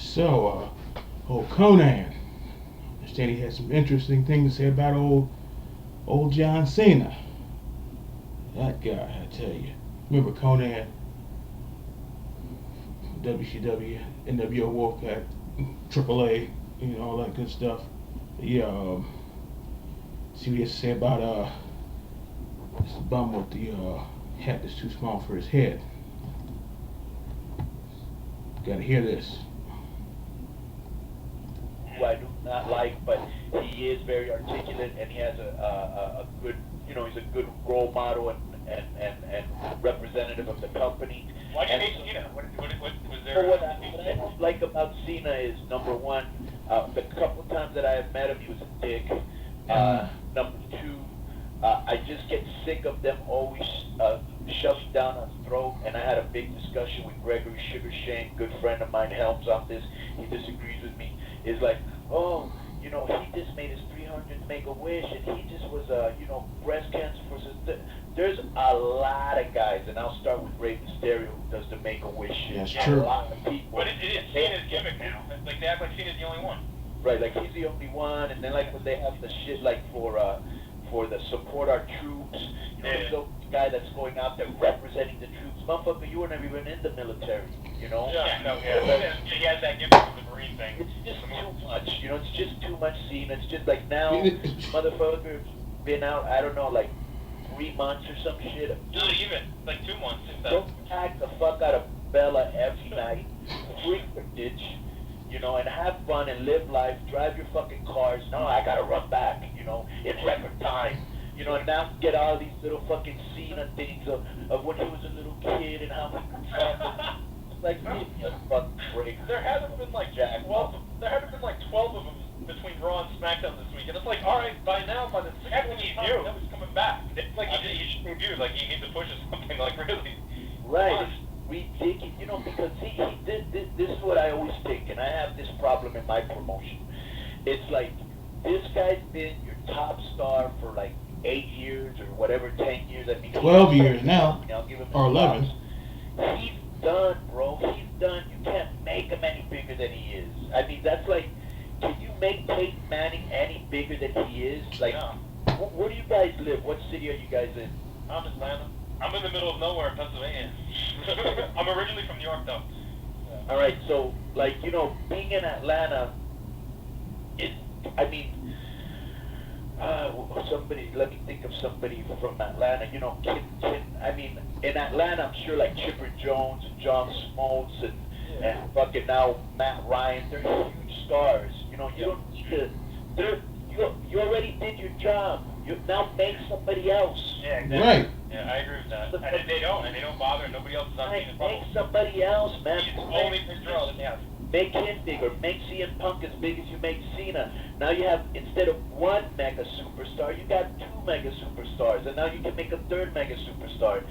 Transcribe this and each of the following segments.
So, old Konnan. I understand he had some interesting things to say about old John Cena. That guy, I tell you. Remember Konnan, WCW, NWO Wolfpack, AAA, all that good stuff. Yeah, see what he has to say about this bum with the hat that's too small for his head. Gotta hear this. Who I do not like, but he is very articulate and he has a good, he's a good role model and representative of the company. Why do you And hate Cena? What was so there? what I like about Cena is number one, the couple times that I have met him, he was a dick. Number two, I just get sick of them always shoving down our throat. And I had a big discussion with Gregory Sugar Shane, good friend of mine, helps on this. He disagrees with me. Is like, oh, he just made his 300th Make-A-Wish, and he just was, breast cancer for his. There's a lot of guys, and I'll start with Rey Mysterio, who does the Make-A-Wish shit. That's A true. lot of people. But it is Cena's gimmick now. Like they act like Cena's the only one. Right, like he's the only one, and then like when they have the shit like for the support our troops, Yeah. the guy that's going out there representing the troops. Motherfucker, you were never even in the military, Yeah, he has that gimmick with the Marine thing. It's just too much, it's just too much scene. It's just like now, motherfucker's been out, I don't know, like 3 months or some shit. Not even like 2 months. If that. Don't pack the fuck out of Bella every night, freak the ditch, and have fun and live life, drive your fucking cars. No, I gotta run back, in record time. And now get all these little fucking Cena things of when he was a little kid and how he could travel. Like, give me a fucking break. There hasn't been like Jack. 12. There haven't been like 12 of them between Raw and SmackDown this week, and it's like, all right, by now, by the 6th time, he's coming back. It's like he should debut, like he needs to push or something, like really. Right. It's ridiculous, because he did this is what I always think, and I have this problem in my promotion. It's like, this guy's been your top star for like 8 years or whatever, 10 years. I mean, 12 years now, I'll give him or 11. He's done, bro. He's done. You can't make him any bigger than he is. I mean, that's like, can you make Peyton Manning any bigger than he is? Like, where do you guys live? What city are you guys in? I'm in Atlanta. I'm in the middle of nowhere in Pennsylvania. I'm originally from New York, though. All right, so like being in Atlanta is, I mean, somebody. Let me think of somebody from Atlanta. I mean, in Atlanta, I'm sure like Chipper Jones and John Smoltz and fucking now Matt Ryan. They're huge stars. You don't need to. You already did your job. You now make somebody else. Yeah, exactly. Right. Yeah, I agree with that. And they don't bother. Nobody else is on Cena's Make level. somebody else, man. He's the only big draw that they have. Make him bigger. Make CM Punk as big as you make Cena. Now you have, instead of one mega superstar, you got 2 mega superstars, and now you can make a 3rd mega superstar.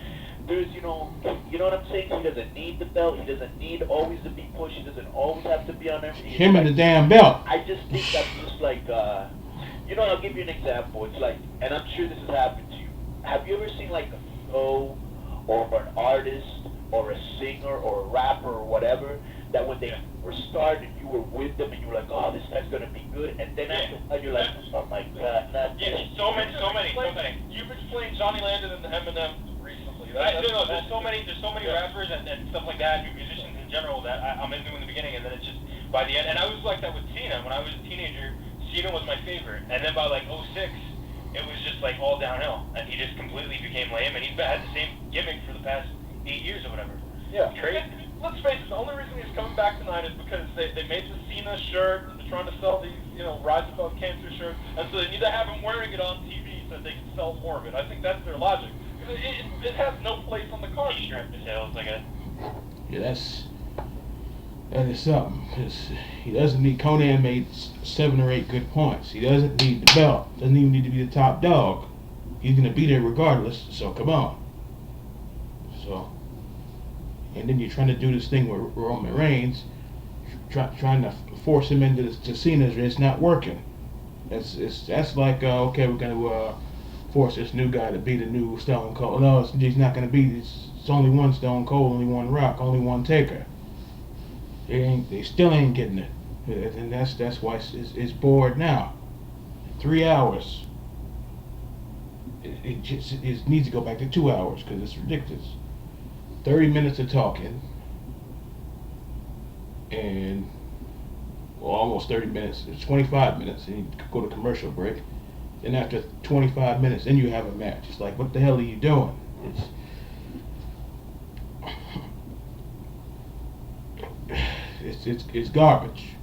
There's, you know what I'm saying? He doesn't need the belt. He doesn't need always to be pushed. He doesn't always have to be on everything. Him and the damn belt. I just think that's just like, I'll give you an example. It's like, and I'm sure this has happened to you. Have you ever seen like a show or an artist or a singer or a rapper or whatever that when they first started you were with them and you were like, oh, this guy's gonna be good, and then after that you're like, oh my god, not Yeah, this. so many. You've explained Johnny Landon and Eminem recently. There's so many rappers and stuff like that, and musicians in general that I'm into in the beginning, and then it's just by the end. And I was like that with Cena when I was a teenager. Cena was my favorite, and then by like '06, it was just like all downhill, and he just completely became lame, and he's had the same gimmick for the past 8 years or whatever. Yeah. Crazy. Let's face it, the only reason he's coming back tonight is because they made the Cena shirt, they're trying to sell these, Rise Above Cancer shirts, and so they need to have him wearing it on TV so that they can sell more of it. I think that's their logic. It has no place on the card. T-shirt sales, I guess. Yeah, that is something. 'Cause he doesn't need. Konnan made 7 or 8 good points. He doesn't need the belt. Doesn't even need to be the top dog. He's gonna be there regardless. So come on. So, and then you're trying to do this thing with Roman Reigns, trying to force him into to Cena's. It's not working. That's like okay, we're gonna force this new guy to be the new Stone Cold. No, he's not gonna be. It's only one Stone Cold, only one Rock, only one Taker. They still ain't getting it, and that's why it's bored now. 3 hours. It needs to go back to 2 hours because it's ridiculous. 30 minutes of talking, and well, almost 30 minutes. It's 25 minutes, and you go to commercial break. Then after 25 minutes, then you have a match. It's like, what the hell are you doing? It's garbage.